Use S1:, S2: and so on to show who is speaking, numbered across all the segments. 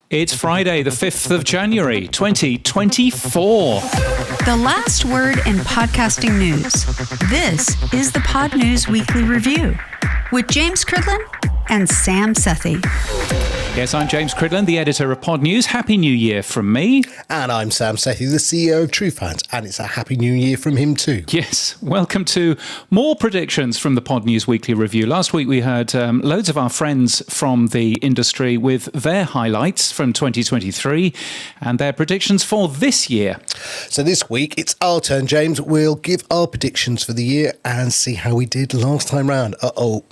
S1: It's Friday, the 5th of January, 2024.
S2: The last word in podcasting news. This is the Podnews Weekly Review with James Cridland and Sam Sethi.
S1: Yes, I'm James Cridland, the editor of Pod News. Happy New Year from me.
S3: And I'm Sam Sethi, the CEO of True Fans, and it's a Happy New Year from him too.
S1: Yes, welcome to more predictions from the Pod News Weekly Review. Last week we heard loads of our friends from the industry with their highlights from 2023 and their predictions for this year.
S3: So this week it's our turn, James. We'll give our predictions for the year and see how we did last time round. Uh-oh.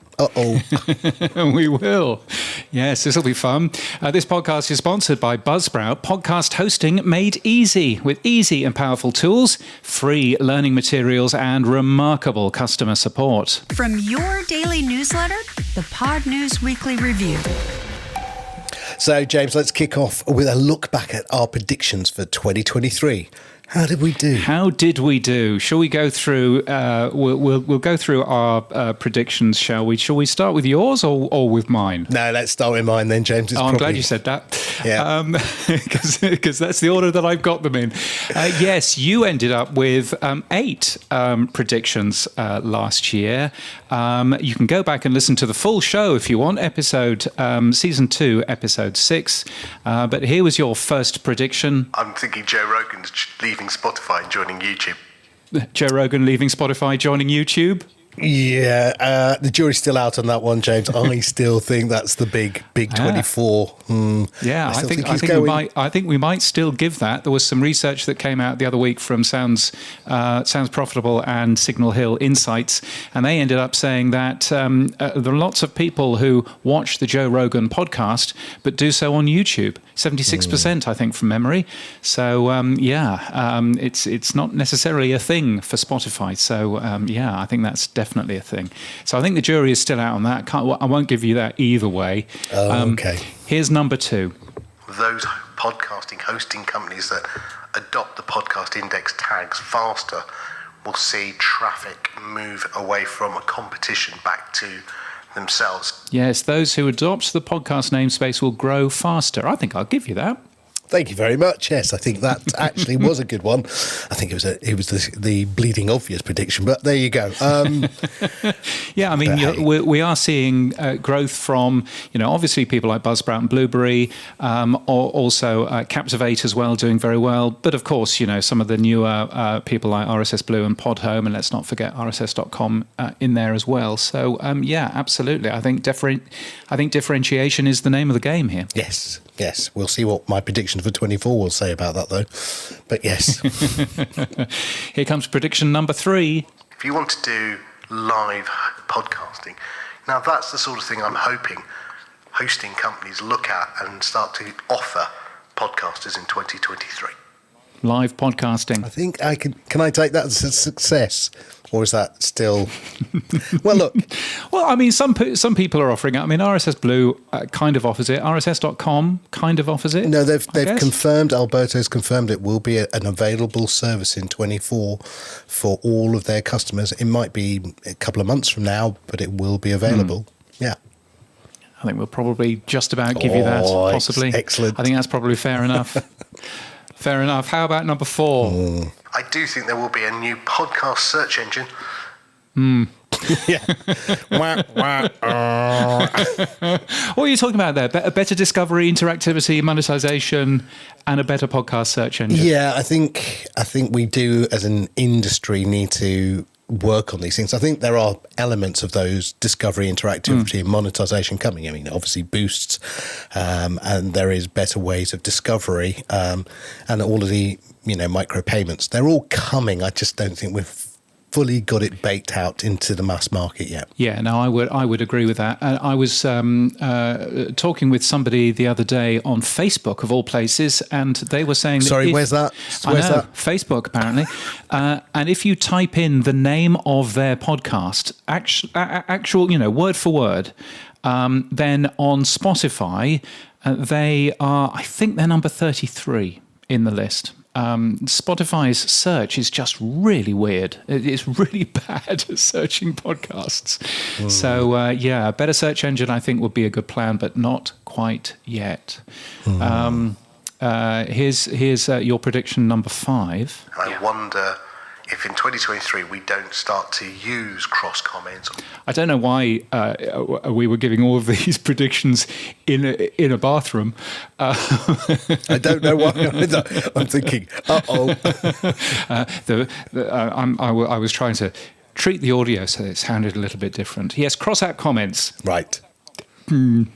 S1: We will. Yes, this will be fun. This podcast is sponsored by Buzzsprout, podcast hosting made easy with easy and powerful tools, free learning materials, and remarkable customer support.
S2: From your daily newsletter, the Pod News Weekly Review.
S3: So, James, let's kick off with a look back at our predictions for 2023. How did we do?
S1: Shall we go through? We'll go through our predictions, shall we? Shall we start with yours or with mine?
S3: No, let's start with mine then, James.
S1: I'm glad you said that.
S3: Yeah,
S1: because that's the order that I've got them in. Yes, you ended up with 8 predictions last year. You can go back and listen to the full show if you want. Season 2, episode 6. But here was your first prediction.
S4: I'm thinking Joe Rogan's leaving Spotify and joining YouTube.
S1: Joe Rogan leaving Spotify, joining YouTube?
S3: Yeah, the jury's still out on that one, James. I still think that's the big 24.
S1: Yeah, I think we might still give that. There was some research that came out the other week from Sounds Profitable and Signal Hill Insights, and they ended up saying that there are lots of people who watch the Joe Rogan podcast but do so on YouTube. 76%, I think, from memory. So it's not necessarily a thing for Spotify. So I think that's definitely a thing. So I think the jury is still out on that. I won't give you that either way.
S3: Okay.
S1: Here's number 2.
S4: Those podcasting hosting companies that adopt the podcast index tags faster will see traffic move away from a competition back to themselves.
S1: Yes, those who adopt the podcast namespace will grow faster. I think I'll give you that.
S3: Thank you very much. Yes, I think that actually was a good one. I think it was the bleeding obvious prediction, but there you go.
S1: Yeah, I mean, we are seeing growth from, obviously people like Buzzsprout and Blueberry, or also Captivate as well, doing very well. But of course, some of the newer people like RSS Blue and Podhome, and let's not forget RSS.com in there as well. So yeah, absolutely. I think differentiation is the name of the game here.
S3: Yes. We'll see what my predictions for 24 will say about that, though. But yes.
S1: Here comes prediction number 3.
S4: If you want to do live podcasting, now that's the sort of thing I'm hoping hosting companies look at and start to offer podcasters in 2023.
S1: Live podcasting.
S3: I think I can I take that as a success? Or is that still... Well, look.
S1: Well, I mean, some people are offering it. I mean, RSS Blue kind of offers it. RSS.com kind of offers it.
S3: No, they've confirmed, Alberto's confirmed it will be an available service in 24 for all of their customers. It might be a couple of months from now, but it will be available. Yeah.
S1: I think we'll probably just about give you that, possibly.
S3: Excellent.
S1: I think that's probably fair enough. Fair enough. How about number 4?
S4: I do think there will be a new podcast search engine.
S3: Yeah.
S1: What are you talking about there? A better discovery, interactivity, monetization, and a better podcast search engine.
S3: Yeah, I think we do as an industry need to work on these things. I think there are elements of those discovery, interactivity and monetization coming. I mean, obviously boosts, and there is better ways of discovery, and all of the micro payments. They're all coming. I just don't think we've fully got it baked out into the mass market yet.
S1: Yeah, no, I would agree with that. I was talking with somebody the other day on Facebook, of all places, and they were saying...
S3: Sorry, where's that?
S1: Facebook, apparently. And if you type in the name of their podcast, actual word for word, then on Spotify, I think they're number 33 in the list. Spotify's search is just really weird. It's really bad at searching podcasts. So, a better search engine, I think, would be a good plan, but not quite yet. Here's your prediction number 5.
S4: I wonder if in 2023 we don't start to use cross comments.
S1: I don't know why we were giving all of these predictions in a bathroom.
S3: I don't know why. I'm thinking,
S1: I was trying to treat the audio so it sounded a little bit different. Yes, cross-app comments.
S3: Right.
S1: Massive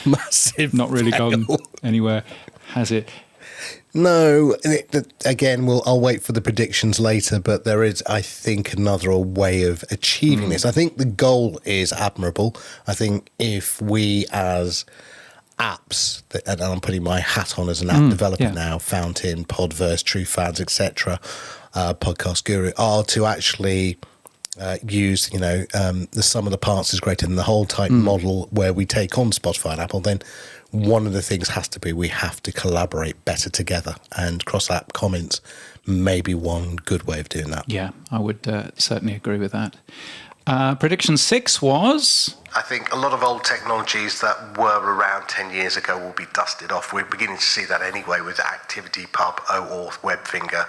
S3: Massive
S1: not really
S3: fail.
S1: gone anywhere, has it?
S3: No, again, I'll wait for the predictions later, but there is, I think, another way of achieving this. I think the goal is admirable. I think if we as apps, and I'm putting my hat on as an app developer now, Fountain, Podverse, True Fans, etc., Podcast Guru, are to actually use, the sum of the parts is greater than the whole type model where we take on Spotify and Apple, then one of the things has to be we have to collaborate better together, and cross-app comments may be one good way of doing that.
S1: Yeah, I would certainly agree with that. Prediction 6 was?
S4: I think a lot of old technologies that were around 10 years ago will be dusted off. We're beginning to see that anyway with ActivityPub, OAuth, WebFinger.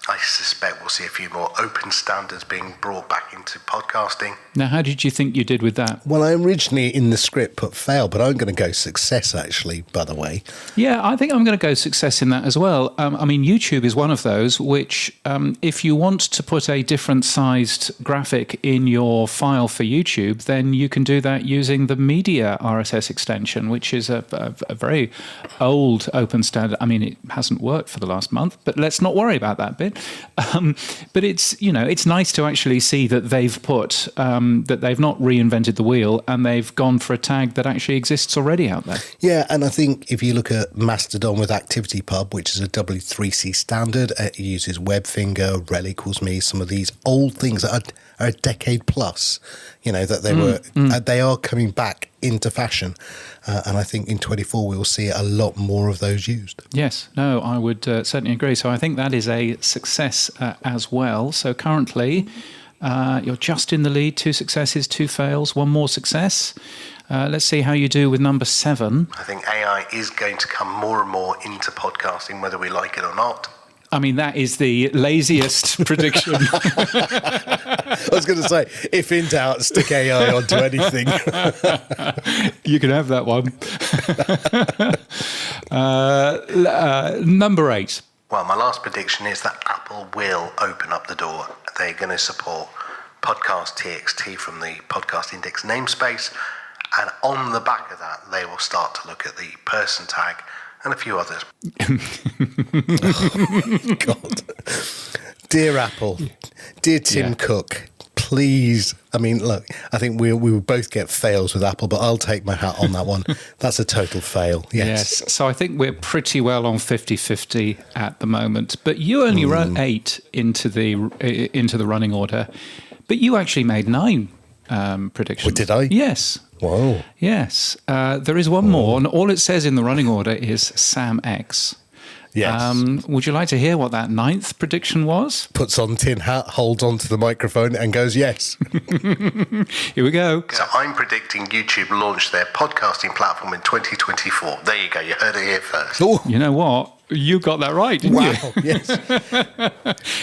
S4: I suspect we'll see a few more open standards being brought back into podcasting.
S1: Now, how did you think you did with that?
S3: Well, I originally in the script put fail, but I'm going to go success, actually, by the way.
S1: Yeah, I think I'm going to go success in that as well. YouTube is one of those which, if you want to put a different sized graphic in your file for YouTube, then you can do that using the media RSS extension, which is a very old open standard. I mean, it hasn't worked for the last month, but let's not worry about that bit. But it's nice to actually see that they've put that they've not reinvented the wheel, and they've gone for a tag that actually exists already out there.
S3: Yeah, and I think if you look at Mastodon with ActivityPub, which is a W3C standard, it uses WebFinger, rel equals me, some of these old things that are a decade plus, that they are coming back into fashion. And I think in 24 we will see a lot more of those used.
S1: Yes, no, I would certainly agree. So I think that is a success as well. So currently you're just in the lead, 2 successes, 2 fails, 1 more success. Let's see how you do with number 7.
S4: I think AI is going to come more and more into podcasting, whether we like it or not.
S1: I mean, that is the laziest prediction.
S3: I was going to say, if in doubt, stick AI onto anything.
S1: You can have that one. Number 8.
S4: Well, my last prediction is that Apple will open up the door. They're going to support Podcast TXT from the Podcast Index namespace. And on the back of that, they will start to look at the person tag and a few others.
S3: Oh, God. Dear Apple, dear Tim Cook, please. I mean, look, I think we will both get fails with Apple, but I'll take my hat on that one. That's a total fail. Yes.
S1: So I think we're pretty well on 50-50 at the moment. But you only wrote 8 into the running order, but you actually made 9 predictions.
S3: What, did I?
S1: Yes.
S3: Whoa.
S1: Yes. There is one more, and all it says in the running order is Sam X.
S3: Yes.
S1: Would you like to hear what that 9th prediction was?
S3: Puts on tin hat, holds onto the microphone and goes, yes.
S1: Here we go.
S4: So I'm predicting YouTube launch their podcasting platform in 2024. There you go. You heard it here first.
S3: Ooh.
S1: You know what? You got that right, didn't you?
S3: Wow, yes.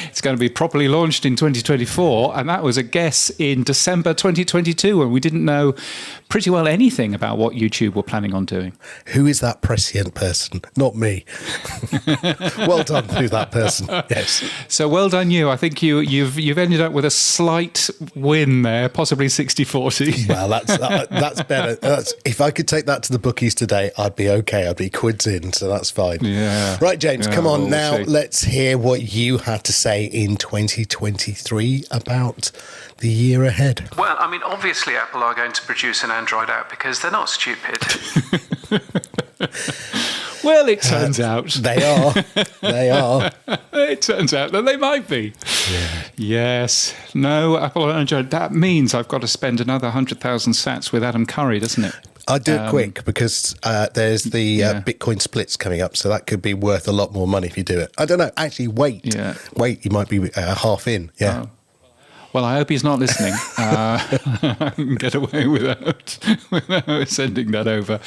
S1: It's going to be properly launched in 2024, and that was a guess in December 2022 when we didn't know pretty well anything about what YouTube were planning on doing.
S3: Who is that prescient person? Not me. Well done to that person. Yes.
S1: So well done you. I think you've ended up with a slight win there, possibly 60-40.
S3: Well, that's better. If I could take that to the bookies today, I'd be okay. I'd be quids in, so that's fine.
S1: Yeah.
S3: Right, James, come on.
S1: We'll
S3: now
S1: see.
S3: Let's hear what you had to say in 2023 about the year ahead.
S1: Well, I mean, obviously Apple are going to produce an Android app because they're not stupid. Well, it turns out.
S3: They are. They are.
S1: It turns out that they might be.
S3: Yeah.
S1: Yes. No, Apple Android. That means I've got to spend another 100,000 sats with Adam Curry, doesn't it?
S3: I'd do it quick because there's the Bitcoin splits coming up, so that could be worth a lot more money if you do it. I don't know. Actually, wait, you might be half in. Yeah.
S1: Oh. Well, I hope he's not listening. I can get away without sending that over.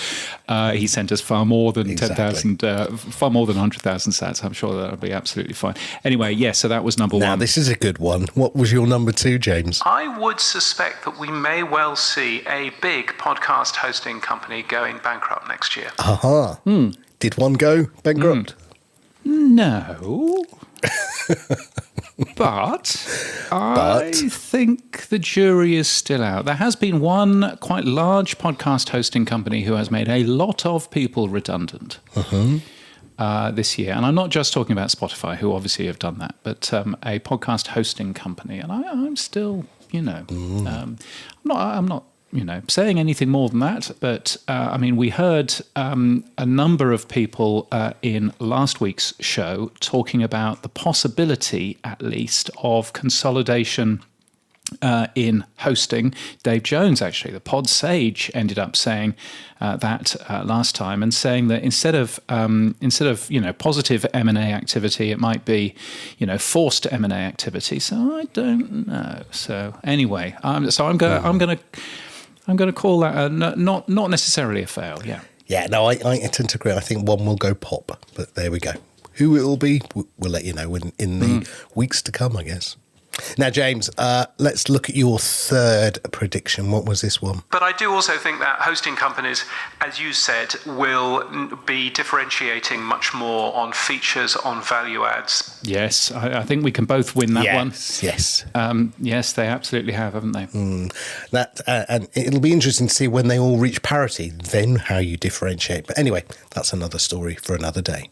S1: He sent us far more than 10,000, far more than 100,000 sats. I'm sure that'll be absolutely fine. Anyway, so that was number one.
S3: Now, this is a good one. What was your number two, James?
S1: I would suspect that we may well see a big podcast hosting company going bankrupt next year.
S3: Aha. Did one go bankrupt?
S1: No. But I think the jury is still out. There has been one quite large podcast hosting company who has made a lot of people redundant this year. And I'm not just talking about Spotify, who obviously have done that, but a podcast hosting company. And I'm still, I'm not saying anything more than that, but we heard a number of people in last week's show talking about the possibility, at least, of consolidation in hosting. Dave Jones, actually, the pod sage, ended up saying that last time, and saying that instead of positive M&A activity, it might be forced M&A activity. So I don't know. So anyway, I'm going to call that not necessarily a fail. Yeah.
S3: Yeah. No, I tend to agree. I think one will go pop, but there we go. Who it will be, we'll let you know in the weeks to come, I guess. Now, James, let's look at your third prediction. What was this one?
S1: But I do also think that hosting companies, as you said, will be differentiating much more on features, on value adds. Yes, I think we can both win that one.
S3: Yes.
S1: Yes, they absolutely have, haven't they?
S3: And it'll be interesting to see when they all reach parity, then how you differentiate. But anyway, that's another story for another day.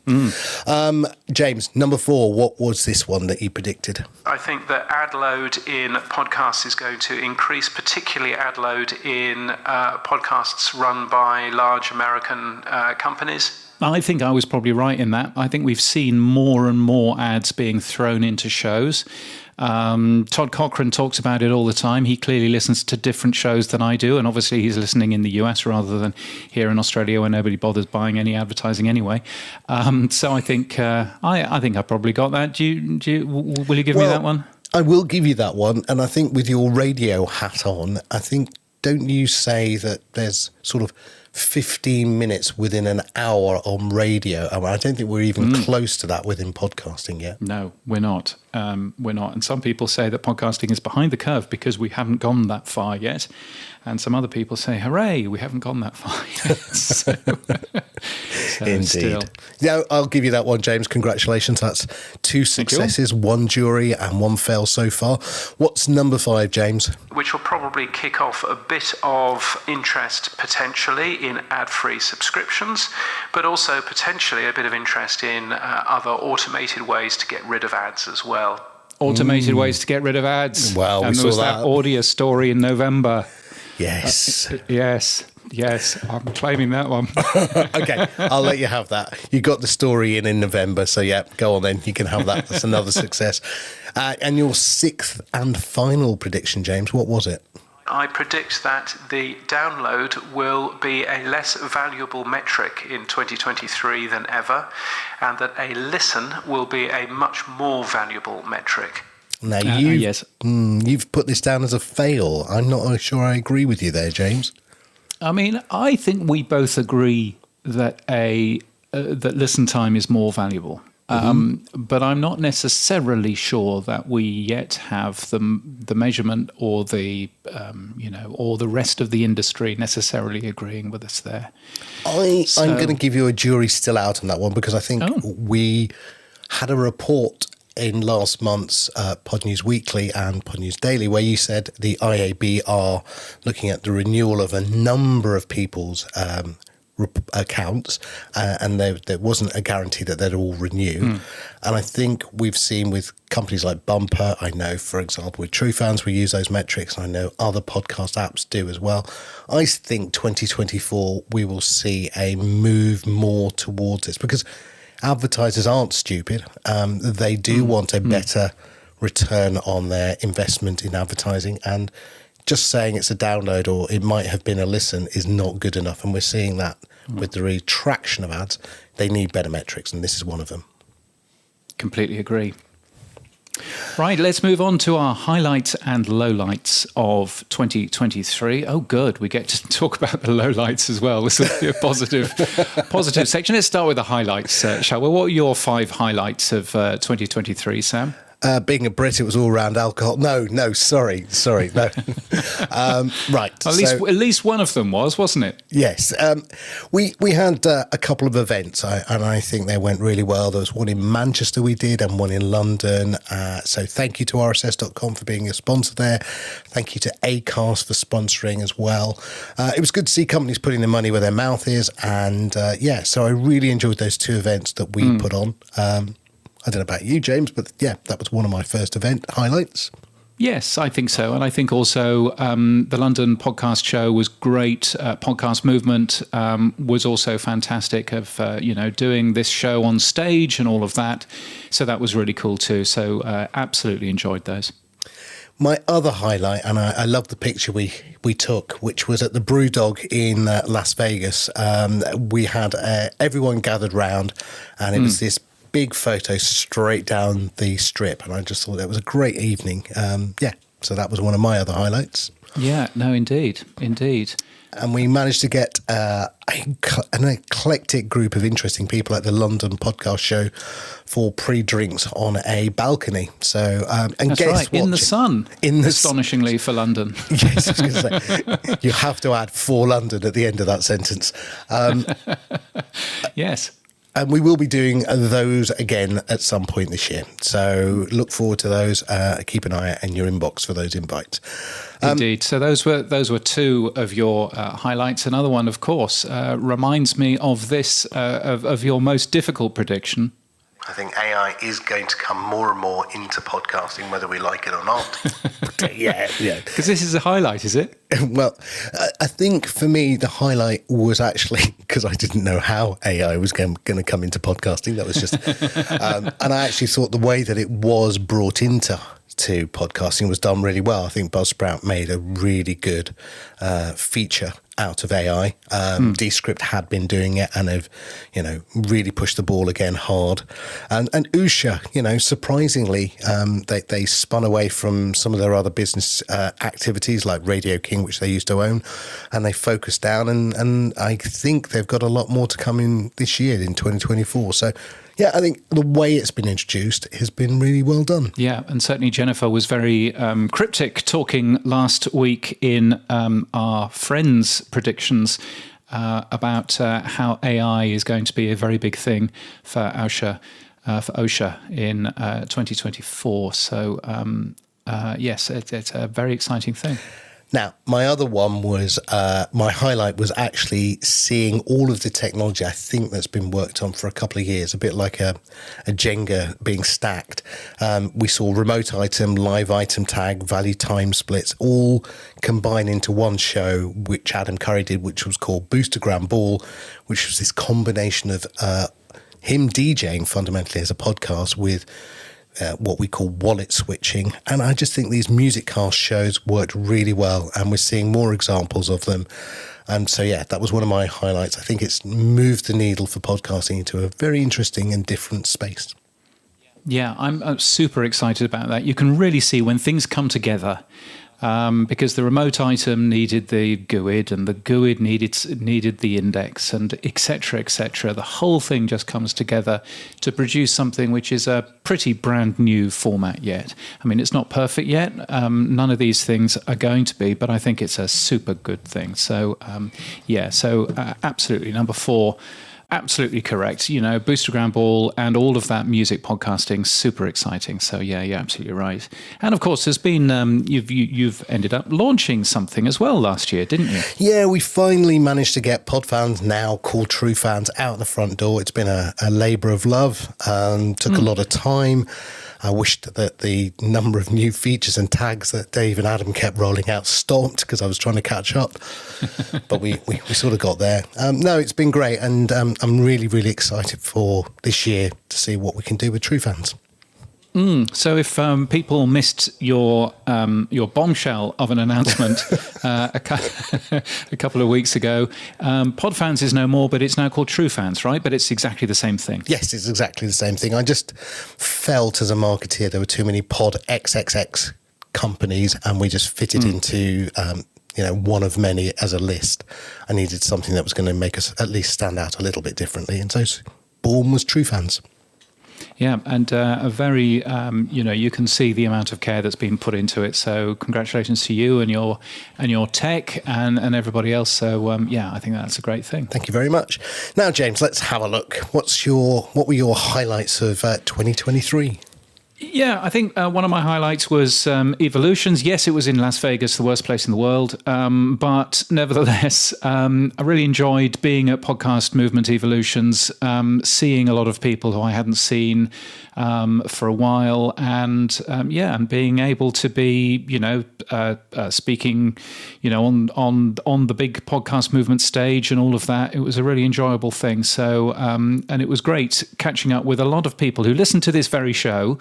S3: James, number 4, what was this one that you predicted?
S1: I think that ad load in podcasts is going to increase, particularly ad load in podcasts run by large American companies. I think I was probably right in that. I think we've seen more and more ads being thrown into shows. Todd Cochran talks about it all the time. He clearly listens to different shows than I do, and obviously he's listening in the US rather than here in Australia, where nobody bothers buying any advertising anyway. So I think I probably got that. Will you give me that one?
S3: I will give you that one, and I think with your radio hat on, don't you say that there's sort of 15 minutes within an hour on radio? I don't think we're even close to that within podcasting yet.
S1: No, we're not. We're not. And some people say that podcasting is behind the curve because we haven't gone that far yet. And some other people say, hooray, we haven't gone that far yet. so
S3: Indeed.
S1: Still.
S3: Yeah, I'll give you that one, James. Congratulations. That's 2 successes, 1 jury and 1 fail so far. What's number 5, James?
S1: Which will probably kick off a bit of interest potentially in ad-free subscriptions, but also potentially a bit of interest in other automated ways to get rid of ads as well. Automated ways to get rid of ads.
S3: Well,
S1: and there was that Audio story in November.
S3: Yes.
S1: Yes, I'm claiming that one.
S3: Okay, I'll let you have that. You got the story in November, so yeah, go on then. You can have that. That's another success. And your 6th and final prediction, James, what was it?
S1: I predict that the download will be a less valuable metric in 2023 than ever, and that a listen will be a much more valuable metric.
S3: Now, you've put this down as a fail. I'm not sure I agree with you there, James.
S1: I think we both agree that that listen time is more valuable. But I'm not necessarily sure that we yet have the measurement or the or the rest of the industry necessarily agreeing with us there.
S3: I'm going to give you a jury still out on that one, because I think we had a report in last month's Podnews Weekly and Podnews Daily where you said the IAB are looking at the renewal of a number of people's accounts, and there wasn't a guarantee that they'd all renew. And I think we've seen with companies like Bumper, I know, for example, with True Fans, we use those metrics. I know other podcast apps do as well. I think 2024, we will see a move more towards this, because advertisers aren't stupid. They do want a better return on their investment in advertising, and just saying it's a download or it might have been a listen is not good enough. And we're seeing that with the retraction of ads. They need better metrics, and this is one of them.
S1: Completely agree. Right, let's move on to our highlights and lowlights of 2023. Oh, good. We get to talk about the lowlights as well. This will be a positive section. Let's start with the highlights, shall we? What are your 5 highlights of 2023, Sam?
S3: Being a Brit, it was all around alcohol. No, sorry, no. Right.
S1: At least one of them wasn't it?
S3: Yes. We had a couple of events, and I think they went really well. There was one in Manchester we did, and one in London. So thank you to RSS.com for being a sponsor there. Thank you to Acast for sponsoring as well. It was good to see companies putting their money where their mouth is, and so I really enjoyed those 2 events that we put on. I don't know about you, James, but yeah, that was one of my first event highlights.
S1: Yes, I think so. And I think also the London podcast show was great. Podcast Movement was also fantastic of, doing this show on stage and all of that. So that was really cool too. So absolutely enjoyed those.
S3: My other highlight, and I love the picture we took, which was at the Brewdog in Las Vegas. We had everyone gathered round, and it was this big photo straight down the strip, and I just thought that was a great evening. So that was one of my other highlights.
S1: Yeah, no, indeed.
S3: And we managed to get an eclectic group of interesting people at the London podcast show for pre-drinks on a balcony. So, and
S1: that's right, in the sun, astonishingly for London.
S3: Yes, I was going to say, you have to add for London at the end of that sentence.
S1: Yes.
S3: And we will be doing those again at some point this year. So look forward to those. Keep an eye out in your inbox for those invites.
S1: Indeed. So those were 2 of your highlights. Another one, of course, reminds me of this, of your most difficult prediction.
S4: I think AI is going to come more and more into podcasting, whether we like it or not.
S3: Yeah.
S1: Because this is a highlight, is it?
S3: Well, I think for me, the highlight was actually because I didn't know how AI was going to come into podcasting. That was just, and I actually thought the way that it was brought into podcasting was done really well. I think Buzzsprout made a really good feature out of AI. Descript had been doing it and have, really pushed the ball again hard. And Usha, surprisingly, they spun away from some of their other business activities like Radio King, which they used to own, and they focused down. And I think they've got a lot more to come in this year in 2024. So, yeah, I think the way it's been introduced has been really well done.
S1: Yeah, and certainly Jennifer was very cryptic talking last week in our Friends predictions about how AI is going to be a very big thing for OSHA in 2024. So, yes, it's a very exciting thing.
S3: Now, my other one was, my highlight was actually seeing all of the technology I think that's been worked on for a couple of years, a bit like a Jenga being stacked. We saw remote item, live item tag, value time splits, all combine into one show, which Adam Curry did, which was called Boostergram Ball, which was this combination of him DJing fundamentally as a podcast with what we call wallet switching. And I just think these music cast shows worked really well, and we're seeing more examples of them. And so, yeah, that was one of my highlights. I think it's moved the needle for podcasting into a very interesting and different space.
S1: Yeah, I'm super excited about that. You can really see when things come together, because the remote item needed the GUID, and the GUID needed the index, and et cetera, The whole thing just comes together to produce something which is a pretty brand new format yet. I mean, it's not perfect yet. None of these things are going to be, but I think it's a super good thing. So, absolutely. Number 4. Absolutely correct. Boostergram Ball and all of that music podcasting, super exciting. So yeah, you're absolutely right. And of course, there's been you've ended up launching something as well last year, didn't you?
S3: Yeah, we finally managed to get Podfans, now called True Fans, out the front door. It's been a labour of love. Took a lot of time. I wished that the number of new features and tags that Dave and Adam kept rolling out stopped, because I was trying to catch up. But we sort of got there. No, it's been great. And I'm really, really excited for this year to see what we can do with True Fans.
S1: So if people missed your bombshell of an announcement a couple of weeks ago, Podfans is no more, but it's now called TrueFans, right? But it's exactly the same thing.
S3: Yes, it's exactly the same thing. I just felt as a marketeer there were too many Pod XXX companies, and we just fitted into one of many as a list. I needed something that was going to make us at least stand out a little bit differently, and so born was TrueFans.
S1: Yeah, and a very, you can see the amount of care that's been put into it. So congratulations to you and your tech and everybody else. So I think that's a great thing.
S3: Thank you very much. Now, James, let's have a look. What were your highlights of 2023?
S1: Yeah, I think one of my highlights was Evolutions. Yes, it was in Las Vegas, the worst place in the world. But nevertheless, I really enjoyed being at Podcast Movement Evolutions, seeing a lot of people who I hadn't seen for a while, and being able to be, speaking, on the big Podcast Movement stage and all of that. It was a really enjoyable thing. So, and it was great catching up with a lot of people who listen to this very show.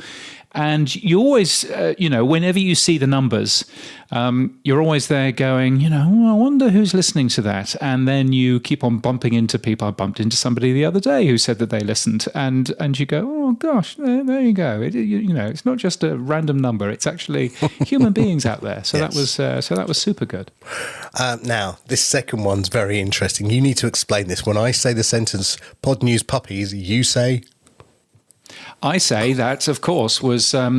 S1: And you always, whenever you see the numbers, you're always there going, I wonder who's listening to that. And then you keep on bumping into people. I bumped into somebody the other day who said that they listened, and you go, oh gosh, there you go. It's not just a random number; it's actually human beings out there. So yes. That was super good.
S3: Now, this second one's very interesting. You need to explain this. When I say the sentence "Pod News Puppies," you say.
S1: I say that, of course, was at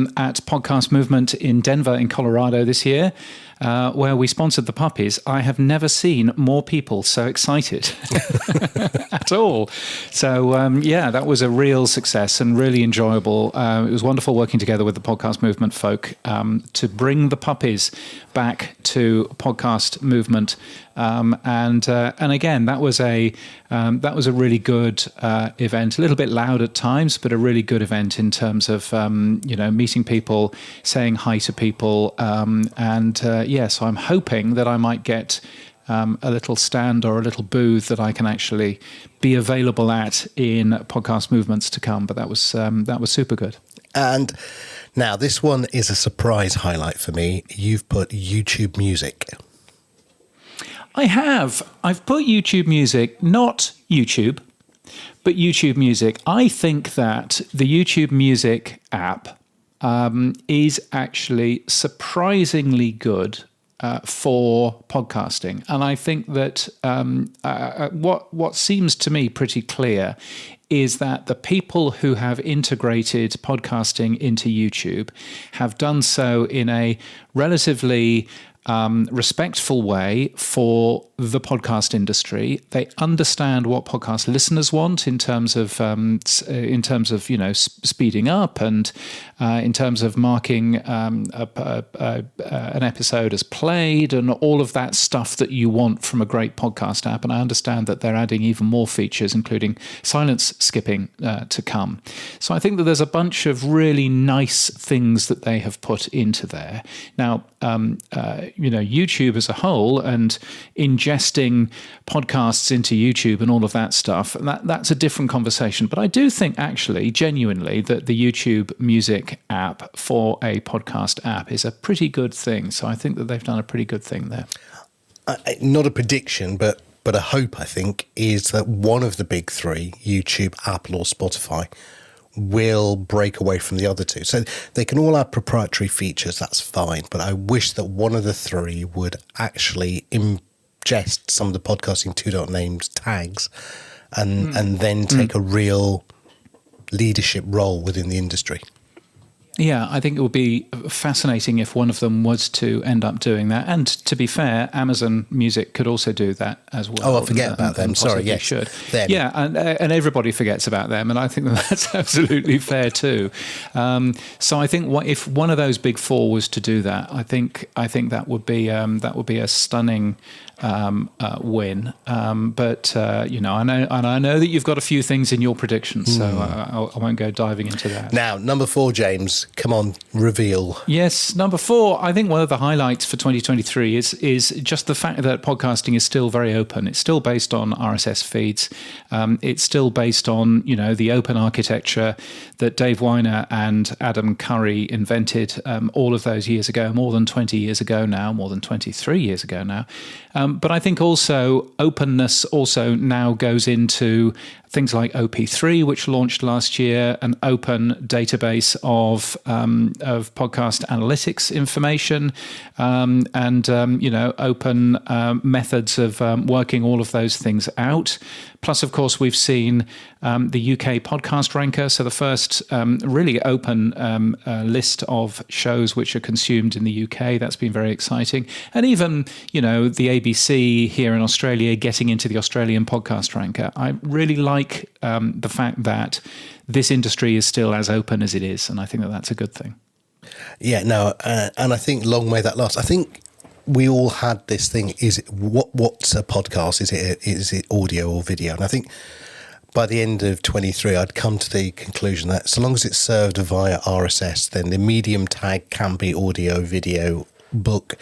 S1: Podcast Movement in Denver in Colorado this year, where we sponsored the puppies. I have never seen more people so excited at all. So, that was a real success and really enjoyable. It was wonderful working together with the Podcast Movement folk to bring the puppies back to Podcast Movement. And again, that was a really good event. A little bit loud at times, but a really good event in terms of meeting people, saying hi to people, so I'm hoping that I might get a little stand or a little booth that I can actually be available at in Podcast Movements to come. But that was super good.
S3: And now this one is a surprise highlight for me. You've put YouTube Music.
S1: I have. I've put YouTube Music, not YouTube, but YouTube Music. I think that the YouTube Music app is actually surprisingly good for podcasting. And I think that what seems to me pretty clear is that the people who have integrated podcasting into YouTube have done so in a relatively respectful way for the podcast industry. They understand what podcast listeners want in terms of speeding up and in terms of marking an episode as played and all of that stuff that you want from a great podcast app. And I understand that they're adding even more features, including silence skipping, to come. So I think that there's a bunch of really nice things that they have put into there. Now, YouTube as a whole and ingesting podcasts into YouTube and all of that stuff, that's a different conversation. But I do think actually, genuinely, that the YouTube Music app for a podcast app is a pretty good thing. So I think that they've done a pretty good thing there.
S3: Not a prediction, but a hope, I think, is that one of the big three, YouTube, Apple or Spotify, will break away from the other two. So they can all have proprietary features, that's fine. But I wish that one of the three would actually ingest some of the podcasting 2.0 names tags and then take a real leadership role within the industry.
S1: Yeah, I think it would be fascinating if one of them was to end up doing that. And to be fair, Amazon Music could also do that as well.
S3: Oh, I forget about them. Sorry, yes.
S1: Should.
S3: Them.
S1: Yeah, and everybody forgets about them. And I think that's absolutely fair too. So I think if one of those big four was to do that, I think that would be a stunning win. But I know that you've got a few things in your predictions, so I won't go diving into that.
S3: Now, number 4, James, come on, reveal.
S1: Yes, number 4. I think one of the highlights for 2023 is just the fact that podcasting is still very open. It's still based on RSS feeds. It's still based on the open architecture that Dave Weiner and Adam Curry invented all of those years ago, more than 20 years ago now, more than 23 years ago now. But I think also openness also now goes into things like OP3, which launched last year, an open database of podcast analytics information, and open methods of working all of those things out. Plus, of course, we've seen the UK podcast ranker, so the first really open list of shows which are consumed in the UK. That's been very exciting. And even, the ABC here in Australia getting into the Australian podcast ranker. I really like the fact that this industry is still as open as it is, and I think that that's a good thing.
S3: Yeah, no, and I think long may that last. I think we all had this thing, is it, what's a podcast? Is it audio or video? And I think by the end of 23, I'd come to the conclusion that so long as it's served via RSS, then the medium tag can be audio, video, book.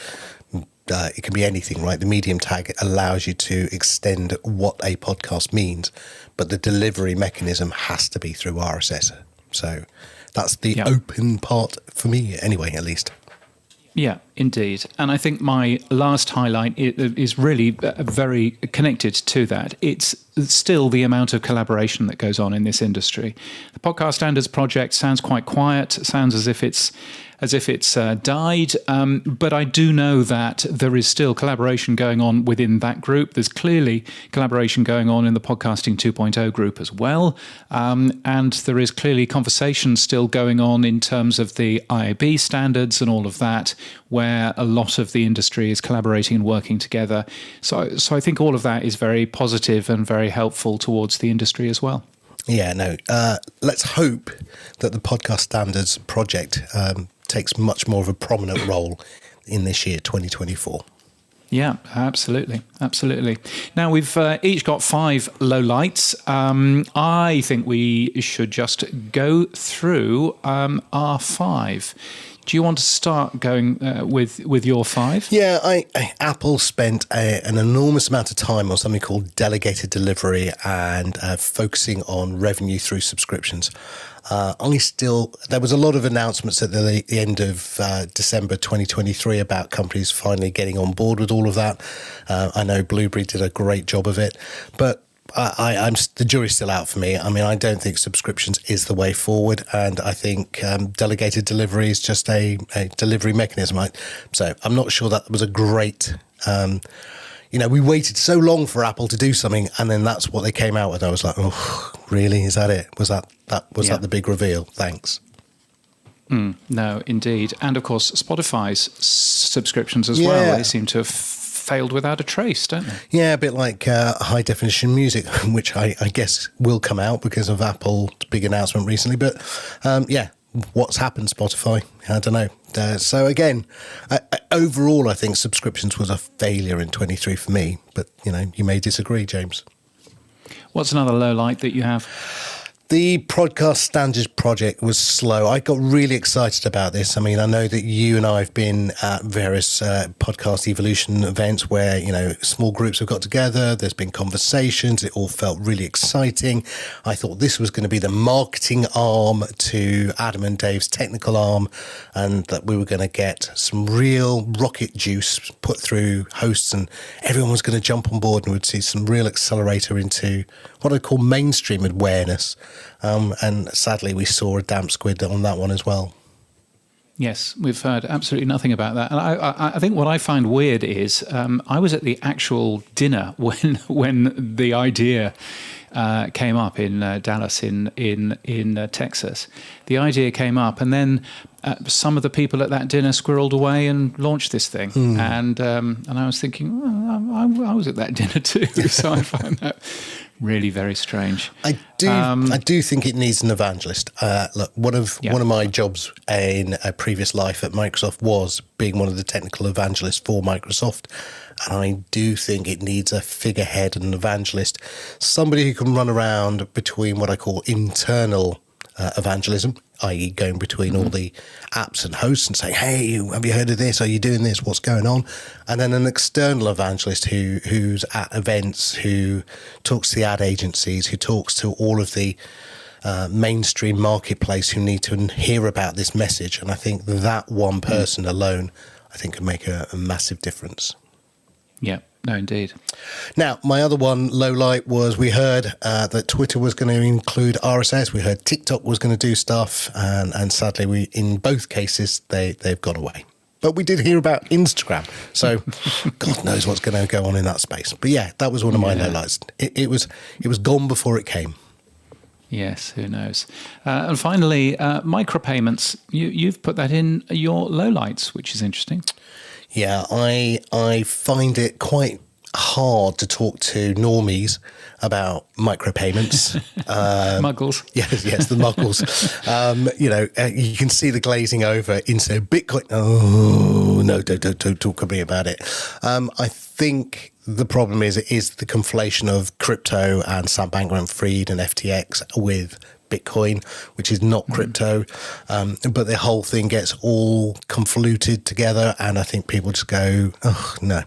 S3: It can be anything, right? The medium tag allows you to extend what a podcast means, but the delivery mechanism has to be through RSS. So that's the open part for me anyway, at least.
S1: Yeah, indeed. And I think my last highlight is really very connected to that. It's still the amount of collaboration that goes on in this industry. The Podcast Standards Project sounds quite quiet. It sounds as if it's died. But I do know that there is still collaboration going on within that group. There's clearly collaboration going on in the Podcasting 2.0 group as well. And there is clearly conversation still going on in terms of the IAB standards and all of that, where a lot of the industry is collaborating and working together. So I think all of that is very positive and very helpful towards the industry as well.
S3: Yeah, no. Let's hope that the Podcast Standards Project takes much more of a prominent role in this year, 2024.
S1: Yeah, absolutely. Now, we've each got 5 lowlights. I think we should just go through our 5. Do you want to start going with your 5?
S3: Yeah, Apple spent an enormous amount of time on something called delegated delivery and focusing on revenue through subscriptions. There was a lot of announcements at the end of December 2023 about companies finally getting on board with all of that. I know Blueberry did a great job of it, but the jury's still out for me. I mean, I don't think subscriptions is the way forward, and I think delegated delivery is just a delivery mechanism. So I'm not sure that was a great. We waited so long for Apple to do something, and then that's what they came out with. I was like, oh, really? Is that it? Was that the big reveal? Thanks.
S1: No, indeed. And of course, Spotify's subscriptions as well. They seem to have failed without a trace, don't they? Yeah,
S3: a bit like high definition music, which I guess will come out because of Apple's big announcement recently. But what's happened, Spotify? I don't know. So again, overall, I think subscriptions was a failure in 23 for me. But, you may disagree, James.
S1: What's another low light that you have?
S3: The Podcast Standards Project was slow. I got really excited about this. I mean, I know that you and I have been at various podcast evolution events where, small groups have got together. There's been conversations. It all felt really exciting. I thought this was going to be the marketing arm to Adam and Dave's technical arm, and that we were going to get some real rocket juice put through hosts, and everyone was going to jump on board, and we'd see some real accelerator into what I call mainstream awareness. And sadly, we saw a damp squid on that one as well.
S1: Yes, we've heard absolutely nothing about that. And I think what I find weird is I was at the actual dinner when the idea came up in Dallas in Texas. The idea came up, and then some of the people at that dinner squirreled away and launched this thing. And I was thinking, well, I was at that dinner too. So I find that really very strange.
S3: I do think it needs an evangelist. Look, one of my jobs in a previous life at Microsoft was being one of the technical evangelists for Microsoft. And I do think it needs a figurehead and an evangelist, somebody who can run around between what I call internal evangelism, i.e. going between all the apps and hosts and saying, hey, have you heard of this? Are you doing this? What's going on? And then an external evangelist who's at events, who talks to the ad agencies, who talks to all of the mainstream marketplace who need to hear about this message. And I think that one person alone, I think, can make a massive difference.
S1: Yeah, no, indeed.
S3: Now, my other one, low light, was we heard that Twitter was going to include RSS. We heard TikTok was going to do stuff. And sadly, in both cases, they've gone away. But we did hear about Instagram. So God knows what's going to go on in that space. But yeah, that was one of my low lights. It was gone before it came.
S1: Yes, who knows? And finally, micropayments. You've put that in your lowlights, which is interesting.
S3: Yeah, I find it quite hard to talk to normies about micropayments.
S1: Muggles.
S3: Yes, the muggles. You can see the glazing over into Bitcoin. Oh, no, don't talk to me about it. I think the problem is the conflation of crypto and Sam Bankman-Fried and FTX with Bitcoin, which is not crypto, but the whole thing gets all convoluted together, and I think people just go, oh, no.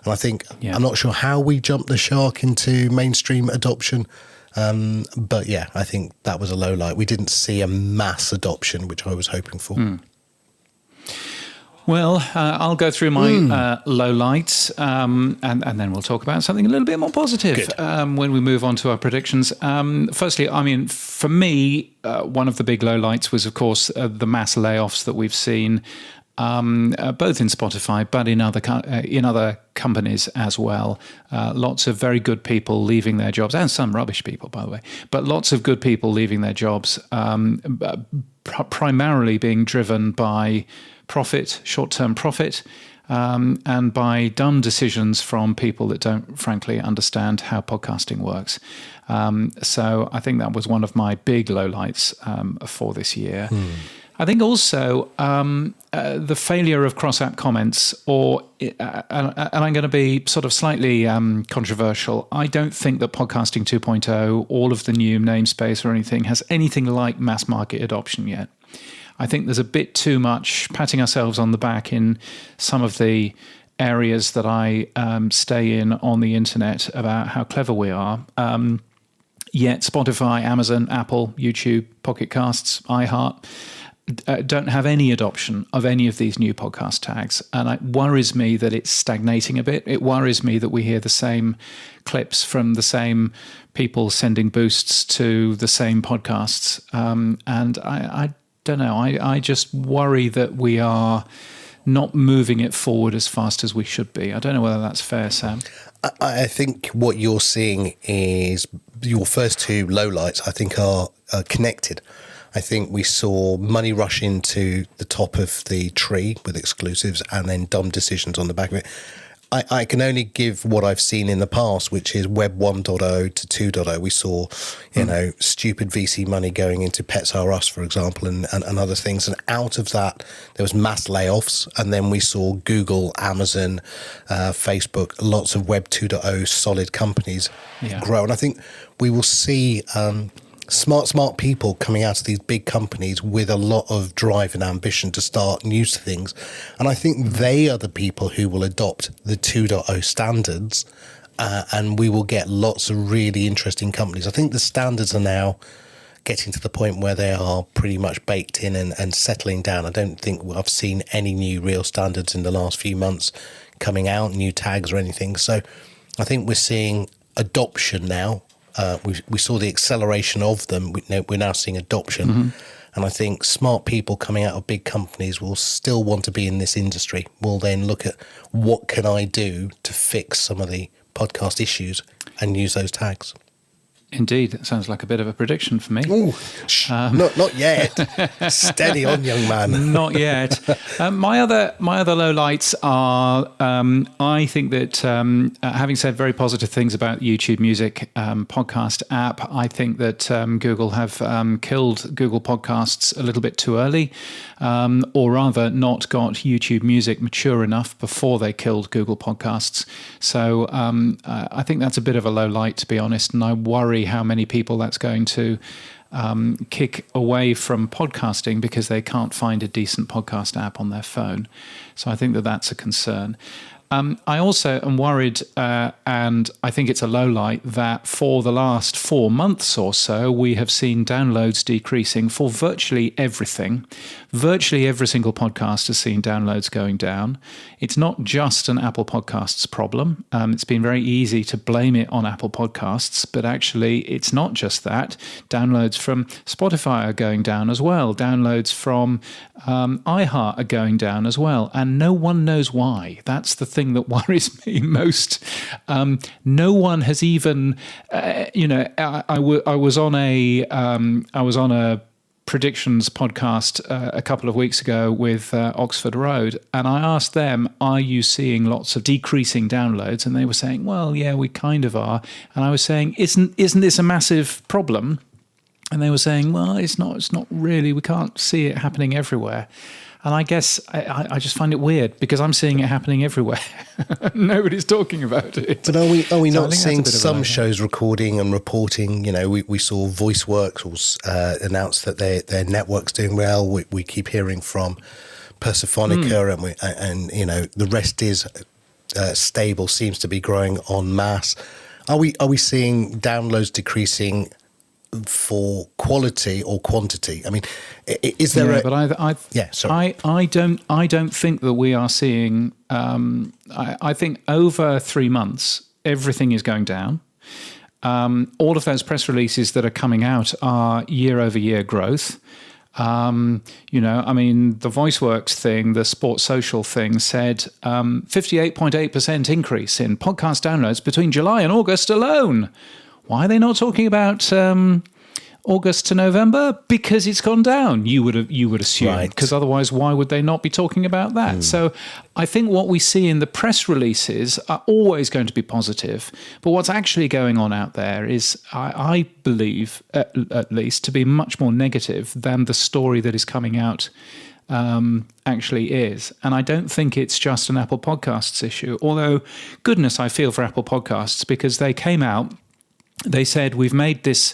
S3: And I think, I'm not sure how we jumped the shark into mainstream adoption, but yeah, I think that was a low light. We didn't see a mass adoption, which I was hoping for.
S1: Well, I'll go through my lowlights, and then we'll talk about something a little bit more positive when we move on to our predictions. Firstly, I mean, for me, one of the big lowlights was, of course, the mass layoffs that we've seen, both in Spotify, but in other companies as well. Lots of very good people leaving their jobs, and some rubbish people, by the way, but lots of good people leaving their jobs, primarily being driven by profit, short-term profit, and by dumb decisions from people that don't, frankly, understand how podcasting works. So I think that was one of my big lowlights for this year. I think also the failure of cross-app comments, and I'm going to be sort of slightly controversial. I don't think that Podcasting 2.0, all of the new namespace or anything, has anything like mass market adoption yet. I think there's a bit too much patting ourselves on the back in some of the areas that I stay in on the internet about how clever we are. Yet Spotify, Amazon, Apple, YouTube, Pocket Casts, iHeart don't have any adoption of any of these new podcast tags. And it worries me that it's stagnating a bit. It worries me that we hear the same clips from the same people sending boosts to the same podcasts. And I don't know. I just worry that we are not moving it forward as fast as we should be. I don't know whether that's fair, Sam.
S3: I think what you're seeing is your first two lowlights, I think, are connected. I think we saw money rush into the top of the tree with exclusives and then dumb decisions on the back of it. I can only give what I've seen in the past, which is Web 1.0 to 2.0. We saw, stupid VC money going into Pets R Us, for example, and other things. And out of that, there was mass layoffs. And then we saw Google, Amazon, Facebook, lots of Web 2.0 solid companies grow. And I think we will see smart people coming out of these big companies with a lot of drive and ambition to start new things. And I think they are the people who will adopt the 2.0 standards, and we will get lots of really interesting companies. I think the standards are now getting to the point where they are pretty much baked in and settling down. I don't think I've seen any new real standards in the last few months coming out, new tags or anything. So I think we're seeing adoption now. We saw the acceleration of them. We're now seeing adoption. And I think smart people coming out of big companies will still want to be in this industry. Will then look at what can I do to fix some of the podcast issues and use those tags.
S1: Indeed, that sounds like a bit of a prediction for me.
S3: Ooh, not yet. Steady on, young man.
S1: Not yet. My other lowlights are. I think that having said very positive things about YouTube Music podcast app, I think that Google have killed Google Podcasts a little bit too early, or rather, not got YouTube Music mature enough before they killed Google Podcasts. So I think that's a bit of a low light, to be honest, and I worry how many people that's going to kick away from podcasting because they can't find a decent podcast app on their phone. So I think that that's a concern. I also am worried, and I think it's a low light, that for the last 4 months or so, we have seen downloads decreasing for virtually everything. Virtually every single podcast has seen downloads going down. It's not just an Apple Podcasts problem. It's been very easy to blame it on Apple Podcasts, but actually it's not just that. Downloads from Spotify are going down as well. Downloads from iHeart are going down as well. And no one knows why. That's the thing that worries me most. No one has even, I was on a predictions podcast a couple of weeks ago with Oxford Road, and I asked them, are you seeing lots of decreasing downloads? And they were saying, well, yeah, we kind of are. And I was saying, isn't this a massive problem? And they were saying, well, it's not really, we can't see it happening everywhere. And I guess I just find it weird because I'm seeing it happening everywhere. Nobody's talking about it.
S3: But are we not seeing some shows recording and reporting? We saw VoiceWorks announce that their network's doing well. We keep hearing from Persephonica, and the rest is stable, seems to be growing en masse. Are we seeing downloads decreasing for quality or quantity? I mean, is there
S1: I don't think that we are seeing. I think over 3 months everything is going down. All of those press releases that are coming out are year-over-year growth. The VoiceWorks thing, the Sports Social thing said 58.8% increase in podcast downloads between July and August alone. Why are they not talking about August to November? Because it's gone down. You would assume, because otherwise, why would they not be talking about that? So, I think what we see in the press releases are always going to be positive, but what's actually going on out there is, I believe, at least, to be much more negative than the story that is coming out actually is. And I don't think it's just an Apple Podcasts issue. Although, goodness, I feel for Apple Podcasts, because they came out. They said, we've made this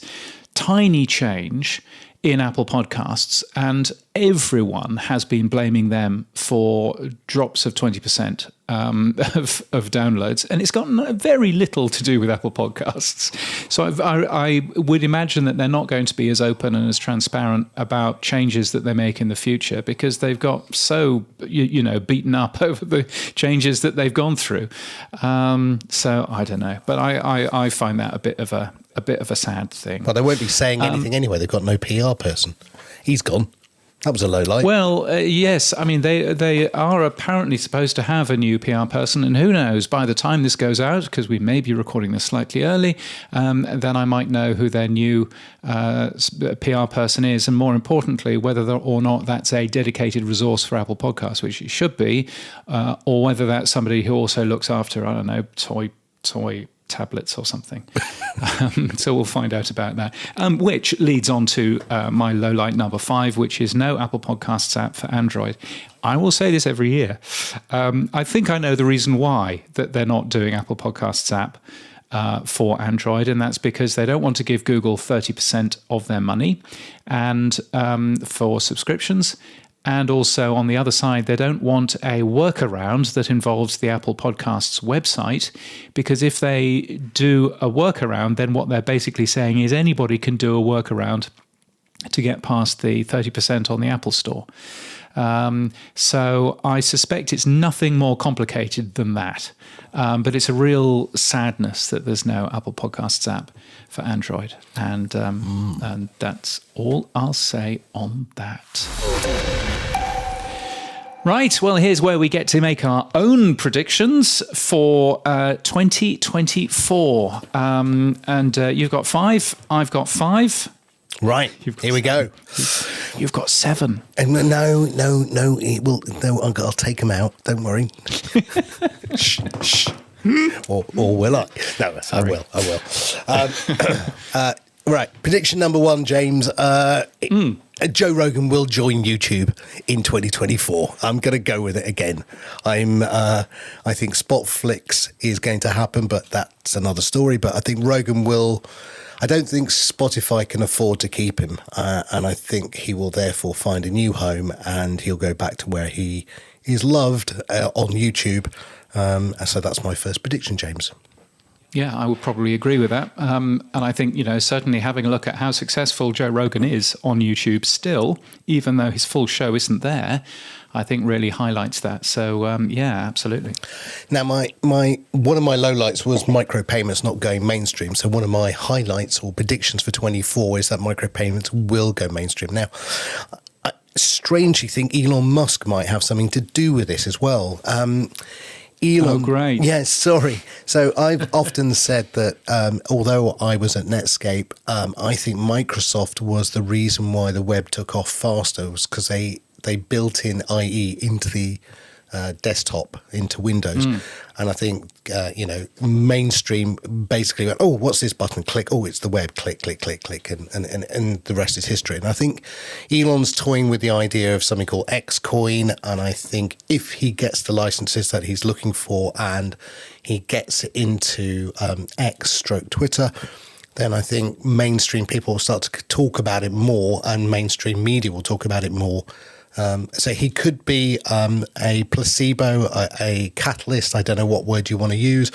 S1: tiny change in Apple Podcasts, and everyone has been blaming them for drops of 20% of downloads, and it's got very little to do with Apple Podcasts. So I would imagine that they're not going to be as open and as transparent about changes that they make in the future, because they've got so beaten up over the changes that they've gone through. So I don't know, but I find that a bit of a sad thing.
S3: But they won't be saying anything anyway. They've got no PR person. He's gone. That was a low light.
S1: Well, yes. I mean, they are apparently supposed to have a new PR person, and who knows, by the time this goes out, because we may be recording this slightly early, then I might know who their new PR person is, and more importantly, whether or not that's a dedicated resource for Apple Podcasts, which it should be, or whether that's somebody who also looks after, I don't know, toy tablets or something. So we'll find out about that. Which leads on to my low light number 5, which is no Apple Podcasts app for Android. I will say this every year. I think I know the reason why that they're not doing Apple Podcasts app for Android, and that's because they don't want to give Google 30% of their money and for subscriptions. And also, on the other side, they don't want a workaround that involves the Apple Podcasts website, because if they do a workaround, then what they're basically saying is anybody can do a workaround to get past the 30% on the Apple Store. So I suspect it's nothing more complicated than that. But it's a real sadness that there's no Apple Podcasts app for Android. And that's all I'll say on that. Right, well, here's where we get to make our own predictions for 2024. And you've got 5, I've got 5.
S3: Right, here we go.
S1: You've got 7.
S3: And no, I'll take them out. Don't worry. Shh. Or will I? No, sorry. I will. Right, prediction number 1, James. Joe Rogan will join YouTube in 2024. I'm going to go with it again. I think Spot Flicks is going to happen, but that's another story. But I think Rogan will. I don't think Spotify can afford to keep him, and I think he will therefore find a new home, and he'll go back to where he is loved on YouTube. So that's my first prediction, James.
S1: Yeah, I would probably agree with that. And I think, certainly having a look at how successful Joe Rogan is on YouTube still, even though his full show isn't there, I think really highlights that. So, yeah, absolutely.
S3: Now, one of my lowlights was micropayments not going mainstream. So one of my highlights or predictions for 24 is that micropayments will go mainstream. Now, I strangely think Elon Musk might have something to do with this as well. Elon,
S1: oh, great.
S3: Yeah, sorry. So I've often said that although I was at Netscape, I think Microsoft was the reason why the web took off faster, was because they built in IE into the desktop, into Windows. And I think, mainstream basically went, oh, what's this button? Click. Oh, it's the web. Click. And the rest is history. And I think Elon's toying with the idea of something called Xcoin. And I think if he gets the licenses that he's looking for and he gets into X/Twitter, then I think mainstream people will start to talk about it more and mainstream media will talk about it more. So he could be a placebo, a catalyst. I don't know what word you want to use,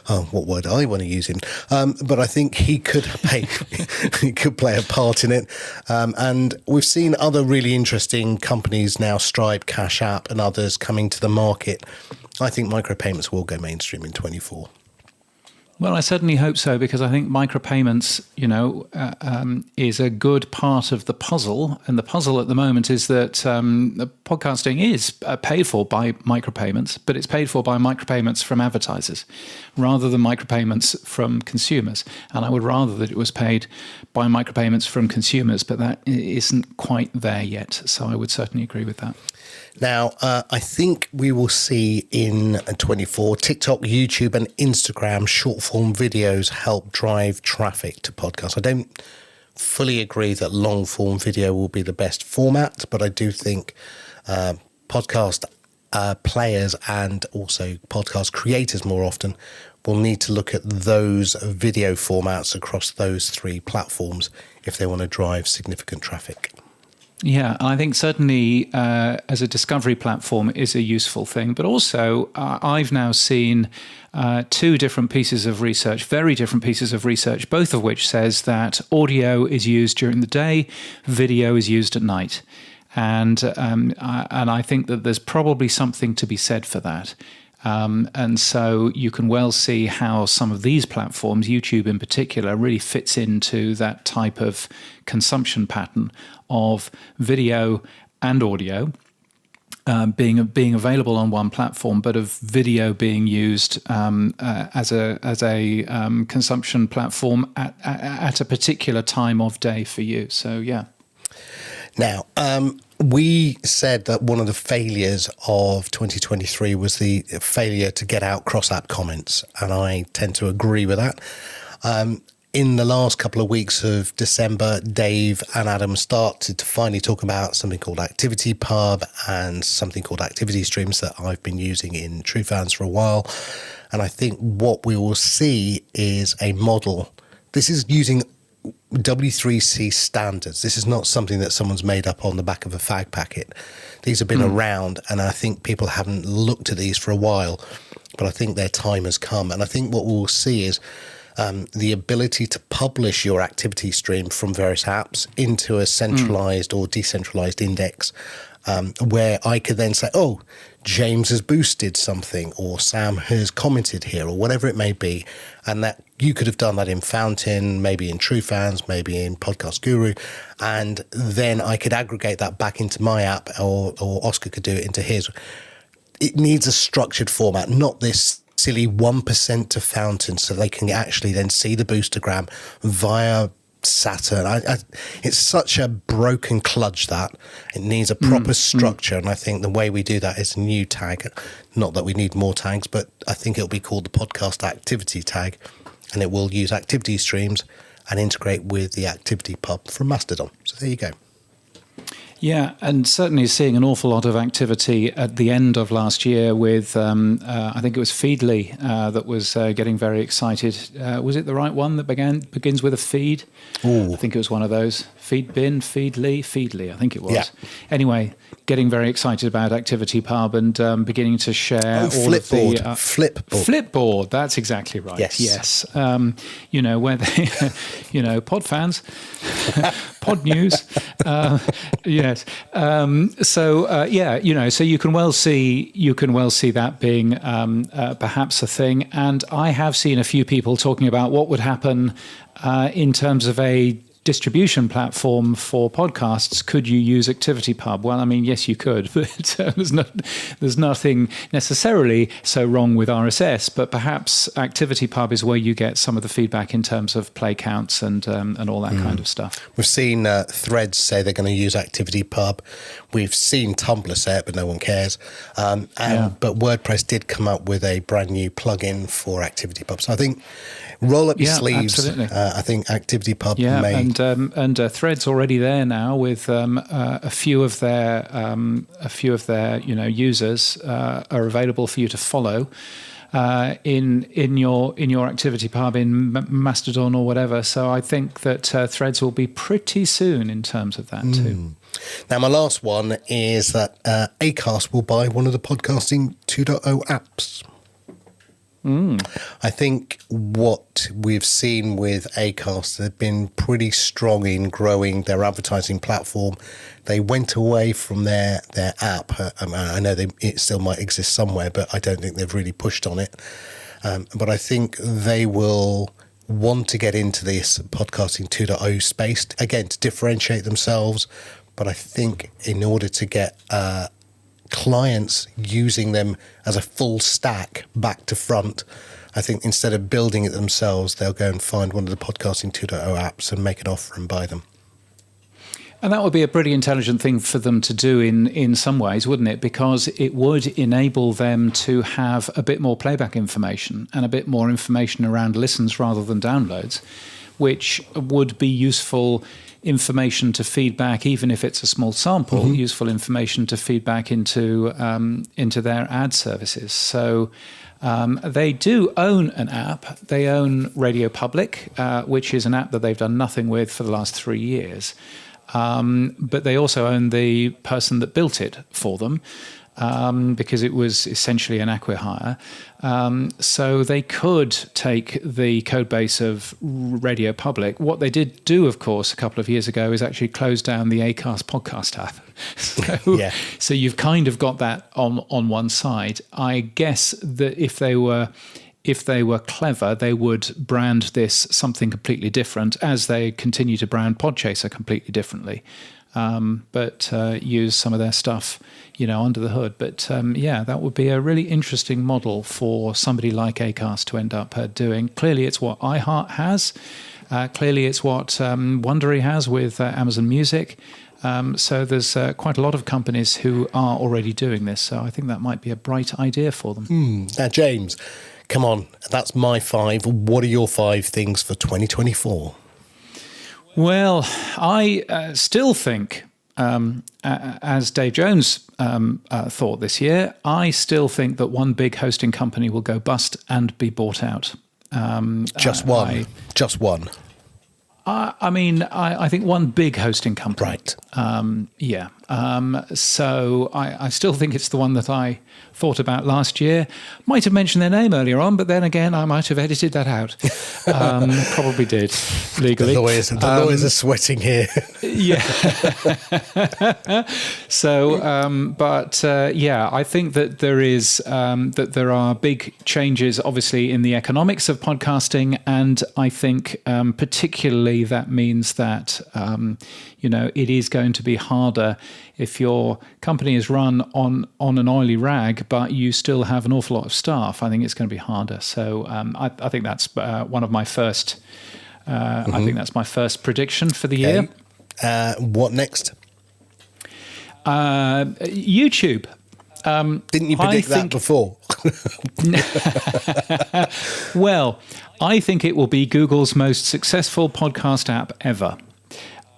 S3: what word I want to use him. But I think he could play a part in it. And we've seen other really interesting companies now, Stripe, Cash App, and others coming to the market. I think micropayments will go mainstream in 24.
S1: Well, I certainly hope so, because I think micropayments, is a good part of the puzzle. And the puzzle at the moment is that podcasting is paid for by micropayments, but it's paid for by micropayments from advertisers rather than micropayments from consumers. And I would rather that it was paid by micropayments from consumers, but that isn't quite there yet. So I would certainly agree with that.
S3: Now, I think we will see in 24 TikTok, YouTube and Instagram short-form videos help drive traffic to podcasts. I don't fully agree that long-form video will be the best format, but I do think podcast players and also podcast creators more often will need to look at those video formats across those 3 platforms if they want to drive significant traffic.
S1: Yeah, and I think certainly as a discovery platform is a useful thing. But also, I've now seen 2 different pieces of research, very different pieces of research, both of which says that audio is used during the day, video is used at night. And I think that there's probably something to be said for that. And so you can well see how some of these platforms, YouTube in particular, really fits into that type of consumption pattern of video and audio being available on one platform, but of video being used as a consumption platform at a particular time of day for you. So, yeah.
S3: Now, we said that one of the failures of 2023 was the failure to get out cross-app comments, and I tend to agree with that. In the last couple of weeks of December, Dave and Adam started to finally talk about something called Activity Pub and something called Activity Streams that I've been using in TrueFans for a while. And I think what we will see is a model. This is using W3C standards. This is not something that someone's made up on the back of a fag packet. These have been around, and I think people haven't looked at these for a while, but I think their time has come. And I think what we'll see is the ability to publish your activity stream from various apps into a centralized or decentralized index where I could then say, oh, James has boosted something, or Sam has commented here, or whatever it may be. And that you could have done that in Fountain, maybe in True Fans, maybe in Podcast Guru. And then I could aggregate that back into my app, or Oscar could do it into his. It needs a structured format, not this silly 1% to Fountain, so they can actually then see the boostergram via Saturn. It's such a broken kludge that it needs a proper structure, and I think the way we do that is a new tag. Not that we need more tags, but I think it'll be called the podcast activity tag, and it will use activity streams and integrate with the activity pub from Mastodon. So there you go.
S1: Yeah, and certainly seeing an awful lot of activity at the end of last year with, I think it was Feedly that was getting very excited. Was it the right one that begins with a feed?
S3: Ooh.
S1: I think it was one of those. Feedbin, Feedly, I think it was.
S3: Yeah.
S1: Anyway, getting very excited about Activity Pub and beginning to share all
S3: Flipboard.
S1: of the...
S3: Flipboard.
S1: Flipboard, that's exactly right.
S3: Yes.
S1: Where they, pod fans, Podnews, yes. So you can well see that being perhaps a thing. And I have seen a few people talking about what would happen in terms of a distribution platform for podcasts. Could you use ActivityPub? Well, I mean, yes, you could, but there's nothing necessarily so wrong with RSS. But perhaps ActivityPub is where you get some of the feedback in terms of play counts and all that kind of stuff.
S3: We've seen Threads say they're going to use ActivityPub. We've seen Tumblr say it, but no one cares. But WordPress did come up with a brand new plugin for ActivityPub. So I think roll up your sleeves.
S1: Absolutely.
S3: I think ActivityPub may.
S1: And Threads already there now with a few of their users are available for you to follow in your ActivityPub in Mastodon or whatever. So I think that Threads will be pretty soon in terms of that too.
S3: Now, my last one is that Acast will buy one of the Podcasting 2.0 apps. I think what we've seen with Acast, they've been pretty strong in growing their advertising platform. They went away from their app. I know it still might exist somewhere, but I don't think they've really pushed on it. But I think they will want to get into this Podcasting 2.0 space, again, to differentiate themselves. But I think in order to get clients using them as a full stack back to front, I think instead of building it themselves, they'll go and find one of the Podcasting 2.0 apps and make an offer and buy them.
S1: And that would be a pretty intelligent thing for them to do in some ways, wouldn't it? Because it would enable them to have a bit more playback information and a bit more information around listens rather than downloads, which would be useful information to feedback, even if it's a small sample, useful information to feedback into their ad services. So they do own an app. They own Radio Public, which is an app that they've done nothing with for the last 3 years. But they also own the person that built it for them, because it was essentially an acqui-hire. So they could take the code base of Radio Public. What they did do, of course, a couple of years ago is actually close down the Acast podcast app. So you've kind of got that on one side. I guess that if they were clever, they would brand this something completely different, as they continue to brand Podchaser completely differently. But use some of their stuff, under the hood. But that would be a really interesting model for somebody like Acast to end up doing. Clearly, it's what iHeart has. Clearly, it's what Wondery has with Amazon Music. So there's quite a lot of companies who are already doing this. So I think that might be a bright idea for them.
S3: Now, James, come on. That's my 5. What are your 5 things for 2024?
S1: Well, I still think, as Dave Jones thought this year, I still think that one big hosting company will go bust and be bought out.
S3: Just one.
S1: I think one big hosting company.
S3: Right.
S1: So I still think it's the one that I thought about last year. Might have mentioned their name earlier on, but then again, I might have edited that out. Probably did, legally.
S3: The lawyers are sweating here.
S1: Yeah. So, I think that there are big changes, obviously, in the economics of podcasting, and I think particularly that means that it is going to be harder if your company is run on an oily rag, but you still have an awful lot of staff. I think it's going to be harder. So I think that's one of my first. I think that's my first prediction for the year.
S3: What next?
S1: YouTube.
S3: Didn't you predict that before?
S1: Well, I think it will be Google's most successful podcast app ever.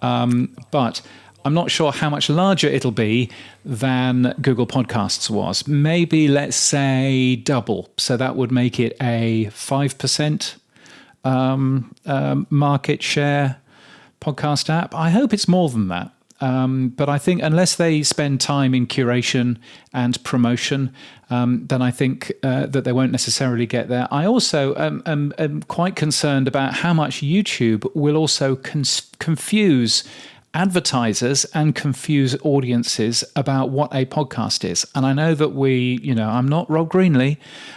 S1: But I'm not sure how much larger it'll be than Google Podcasts was. Maybe, let's say, double. So that would make it a 5% market share podcast app. I hope it's more than that. But I think unless they spend time in curation and promotion, then I think that they won't necessarily get there. I also am quite concerned about how much YouTube will also confuse advertisers and confuse audiences about what a podcast is. And I know that I'm not Rob Greenlee.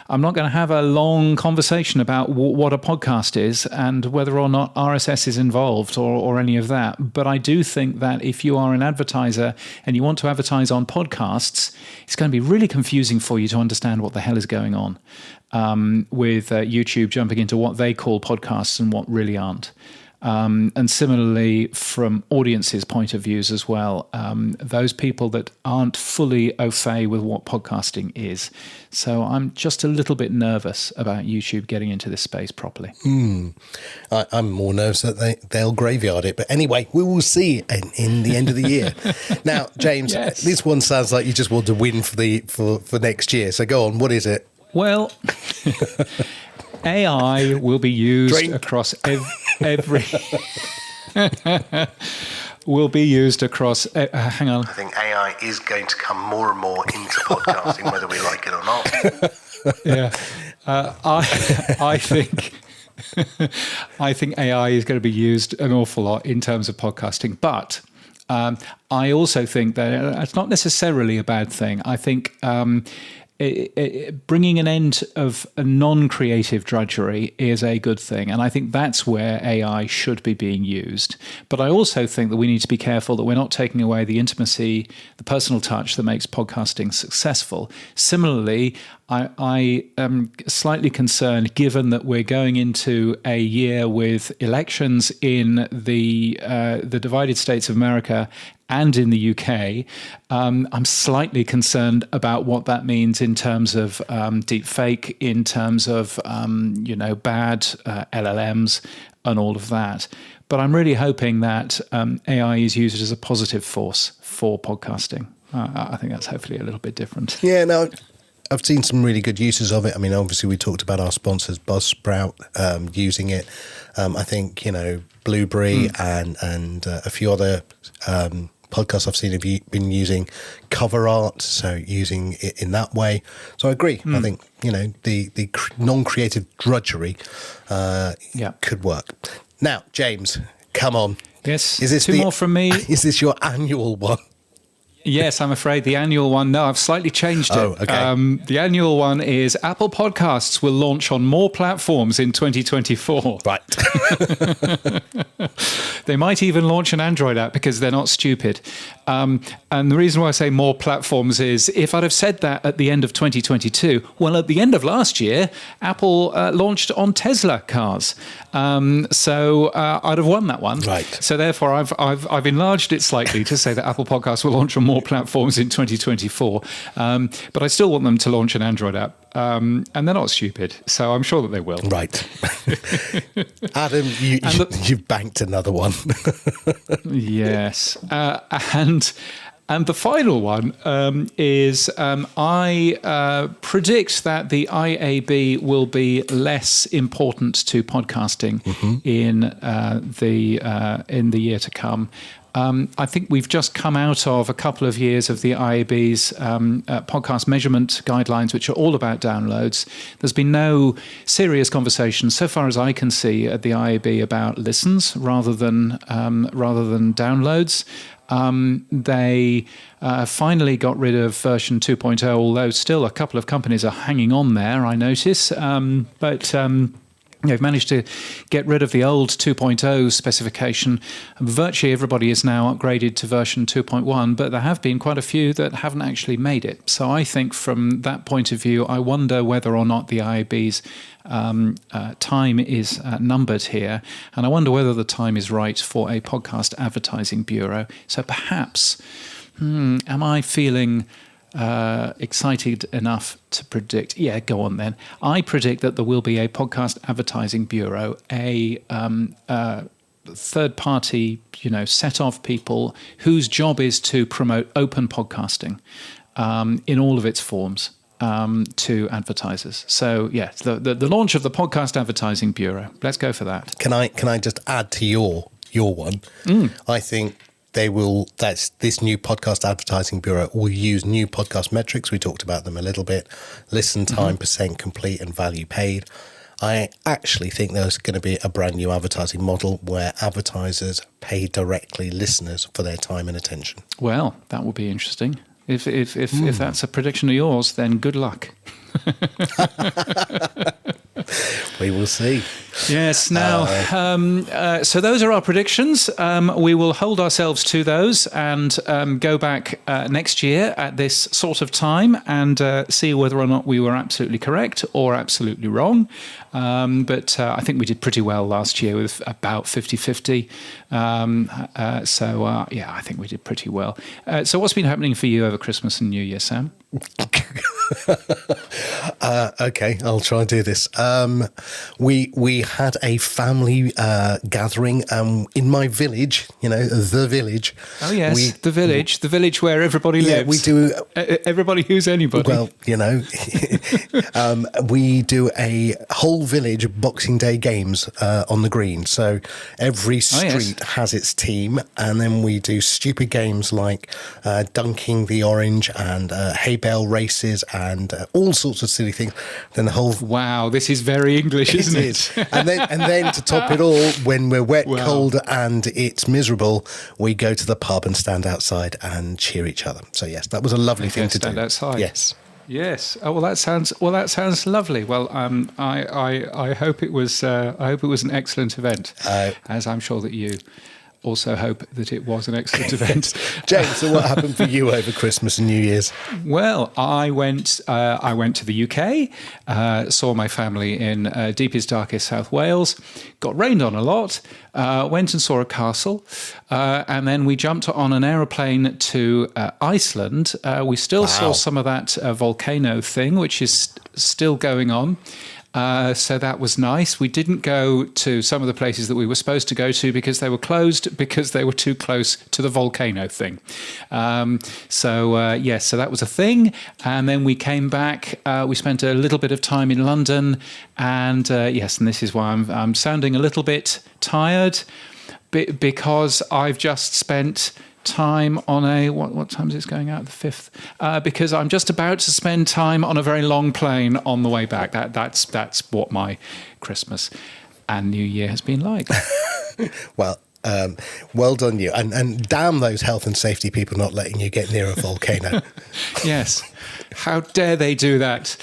S1: I'm not going to have a long conversation about what a podcast is and whether or not RSS is involved or any of that. But I do think that if you are an advertiser and you want to advertise on podcasts, it's going to be really confusing for you to understand what the hell is going on with YouTube jumping into what they call podcasts and what really aren't. And similarly, from audiences' point of views as well, those people that aren't fully au fait with what podcasting is. So I'm just a little bit nervous about YouTube getting into this space properly.
S3: I'm more nervous that they'll graveyard it. But anyway, we will see in the end of the year. Now, James,
S1: Yes.
S3: This one sounds like you just want to win for next year. So go on, what is it?
S1: Well, AI will be used across every will be used across. Hang on.
S4: I think AI is going to come more and more into podcasting, whether we like it or not.
S1: Yeah, I think AI is going to be used an awful lot in terms of podcasting, but I also think that it's not necessarily a bad thing. I think bringing an end of a non-creative drudgery is a good thing. And I think that's where AI should be being used. But I also think that we need to be careful that we're not taking away the intimacy, the personal touch that makes podcasting successful. Similarly, I am slightly concerned, given that we're going into a year with elections in the divided states of America and in the UK. I'm slightly concerned about what that means in terms of deep fake, in terms of bad LLMs and all of that. But I'm really hoping that AI is used as a positive force for podcasting. I think that's hopefully a little bit different.
S3: Yeah, no, I've seen some really good uses of it. I mean, obviously we talked about our sponsors, Buzzsprout, using it. I think, Blueberry and a few other podcasts I've seen have been using cover art, so using it in that way. So I agree. I think, the non-creative drudgery could work. Now, James, come on.
S1: Yes,
S3: is this
S1: two more from me.
S3: Is this your annual one?
S1: Yes, I'm afraid the annual one. No, I've slightly changed it.
S3: Oh, okay.
S1: The annual one is Apple Podcasts will launch on more platforms in 2024.
S3: Right.
S1: They might even launch an Android app because they're not stupid. And the reason why I say more platforms is if I'd have said that at the end of 2022, well, at the end of last year, Apple launched on Tesla cars. So I'd have won that one.
S3: Right.
S1: So therefore, I've enlarged it slightly to say that Apple Podcasts will launch on more platforms in 2024. But I still want them to launch an Android app. And they're not stupid, so I'm sure that they will.
S3: Right. Adam, you've banked another one.
S1: Yes. And And the final one is I predict that the IAB will be less important to podcasting in the year to come. I think we've just come out of a couple of years of the IAB's podcast measurement guidelines, which are all about downloads. There's been no serious conversation, so far as I can see, at the IAB about listens rather than downloads. They finally got rid of version 2.0, although still a couple of companies are hanging on there, I notice. But they've managed to get rid of the old 2.0 specification. Virtually everybody is now upgraded to version 2.1, but there have been quite a few that haven't actually made it. So I think from that point of view, I wonder whether or not the IAB's time is numbered here. And I wonder whether the time is right for a podcast advertising bureau. So perhaps, am I feeling excited enough to predict? Yeah, go on then. I predict that there will be a podcast advertising bureau, a third-party, set of people whose job is to promote open podcasting in all of its forms to advertisers. So, yeah, the launch of the podcast advertising bureau. Let's go for that.
S3: Can I just add to your one? I think this new podcast advertising bureau will use new podcast metrics. We talked about them a little bit. Listen time, percent complete, and value paid. I actually think there's going to be a brand new advertising model where advertisers pay directly listeners for their time and attention.
S1: Well, that will be interesting. If that's a prediction of yours, then good luck.
S3: We will see.
S1: Yes. Now, so those are our predictions. We will hold ourselves to those and go back next year at this sort of time and see whether or not we were absolutely correct or absolutely wrong. But I think we did pretty well last year with about 50-50. Yeah, I think we did pretty well. So what's been happening for you over Christmas and New Year, Sam?
S3: Okay, I'll try and do this. We had a family gathering in my village, the village.
S1: Oh, yes, the village where everybody lives.
S3: Yeah, we do.
S1: Everybody who's anybody.
S3: Well, we do a whole village Boxing Day games on the green. So every street has its team, and then we do stupid games like dunking the orange and hay bale races and all sorts of silly things. Then the whole
S1: this is very English, isn't it?
S3: and then to top it all, when we're wet, cold, and it's miserable, we go to the pub and stand outside and cheer each other. So yes, that was a lovely thing to do.
S1: Stand outside.
S3: Yes.
S1: Yes. Oh well, that sounds lovely. Well, I hope it was an excellent event, as I'm sure that you also hope that it was an excellent event.
S3: James, so what happened for you over Christmas and New Year's?
S1: Well, I went to the UK, saw my family in deepest, darkest South Wales, got rained on a lot, went and saw a castle, and then we jumped on an aeroplane to Iceland. We still saw some of that volcano thing, which is still going on. So that was nice. We didn't go to some of the places that we were supposed to go to because they were closed because they were too close to the volcano thing. So that was a thing. And then we came back. We spent a little bit of time in London. And and this is why I'm sounding a little bit tired because I've just spent time on what time is this going out? The 5th, because I'm just about to spend time on a very long plane on the way back. That's what my Christmas and New Year has been like.
S3: Well done you, and damn those health and safety people not letting you get near a volcano.
S1: Yes, how dare they do that?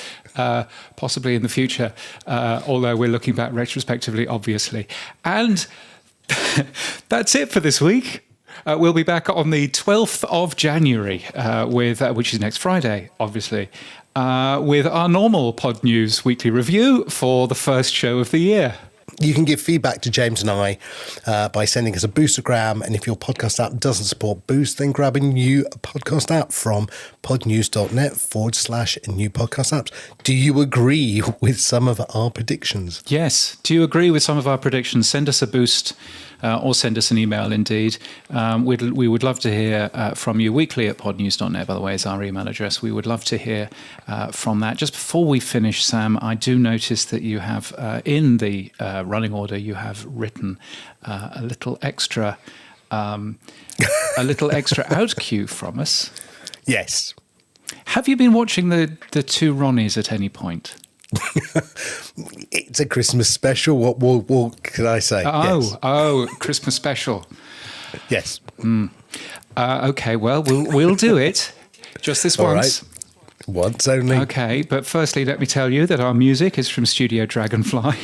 S1: Possibly in the future, although we're looking back retrospectively, obviously. And that's it for this week. We'll be back on the 12th of January, which is next Friday, obviously, with our normal Pod News Weekly review for the first show of the year.
S3: You can give feedback to James and I by sending us a Boostergram. And if your podcast app doesn't support Boost, then grab a new podcast app from podnews.net/new podcast apps. Do you agree with some of our predictions?
S1: Yes. Do you agree with some of our predictions? Send us a Boost or send us an email indeed. We would love to hear from you. Weekly@podnews.net, by the way, is our email address. We would love to hear from that. Just before we finish, Sam, I do notice that you have, in the running order, you have written a little extra out cue from us.
S3: Yes.
S1: Have you been watching the two Ronnies at any point?
S3: It's a Christmas special. What can I say?
S1: Christmas special.
S3: Yes.
S1: Okay, well, we'll do it just this once.
S3: Right. Once only.
S1: Okay, but firstly, let me tell you that our music is from Studio Dragonfly.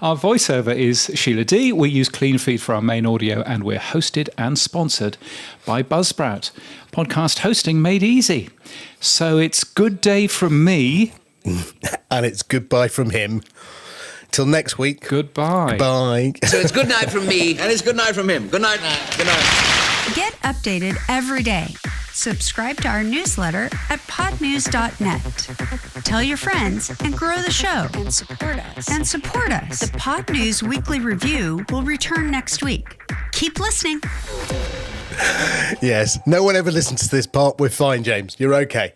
S1: Our voiceover is Sheila D. We use CleanFeed for our main audio, and we're hosted and sponsored by Buzzsprout. Podcast hosting made easy. So it's good day from me.
S3: And it's goodbye from him. Till next week.
S1: Goodbye.
S3: Bye.
S5: So it's good night from me, and it's good night from him. Good night. Good night.
S2: Get updated every day. Subscribe to our newsletter at podnews.net. Tell your friends and grow the show.
S6: And support us.
S2: The Pod News Weekly Review will return next week. Keep listening.
S3: Yes. No one ever listens to this part. We're fine, James. You're okay.